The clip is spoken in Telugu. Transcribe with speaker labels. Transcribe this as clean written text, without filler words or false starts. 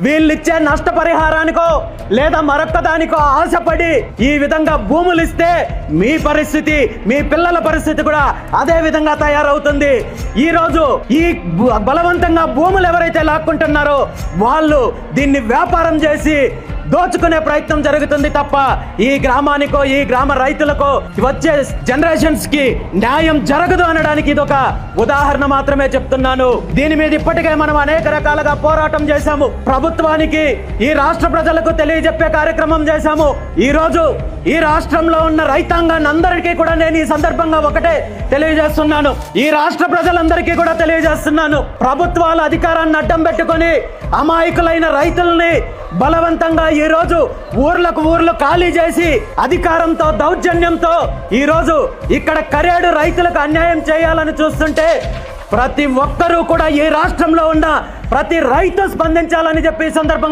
Speaker 1: వీళ్ళిచ్చే నష్టపరిహారానికో లేదా మరొక్క దానికో ఆశపడి ఈ విధంగా భూములు ఇస్తే మీ పరిస్థితి, మీ పిల్లల పరిస్థితి కూడా అదే విధంగా తయారవుతుంది. ఈ రోజు ఈ బలవంతంగా భూములు ఎవరైతే లాక్కుంటున్నారో వాళ్ళు దీన్ని వ్యాపారం చేసి దోచుకునే ప్రయత్నం జరుగుతుంది తప్ప ఈ గ్రామానికో ఈ గ్రామ రైతులకో వచ్చే జనరేషన్స్ కి న్యాయం జరగదు అనడానికి ఇదొక ఉదాహరణ మాత్రమే చెప్తున్నాను. దీని మీద ఇప్పటికే మనం అనేక రకాలుగా పోరాటం చేశాము. ప్రభుత్వానికి, ఈ రాష్ట్ర ప్రజలకు తెలియజెప్పే కార్యక్రమం చేశాము. ఈ రోజు ఈ రాష్ట్రంలో ఉన్న రైతాంగాన్ని అందరికీ కూడా నేను ఈ సందర్భంగా ఒకటే తెలియజేస్తున్నాను, ఈ రాష్ట్ర ప్రజలందరికీ కూడా తెలియజేస్తున్నాను, ప్రభుత్వాల అధికారాన్ని అడ్డం పెట్టుకొని అమాయకులైన రైతుల్ని బలవంతంగా ఈ రోజు ఊర్లు ఖాళీ చేసి అధికారంతో, దౌర్జన్యంతో ఈ రోజు ఇక్కడ కరేడు రైతులకు అన్యాయం చేయాలని చూస్తుంటే ప్రతి ఒక్కరూ కూడా ఈ రాష్ట్రంలో ఉన్న ప్రతి రైతు స్పందించాలని చెప్పి ఈ సందర్భంగా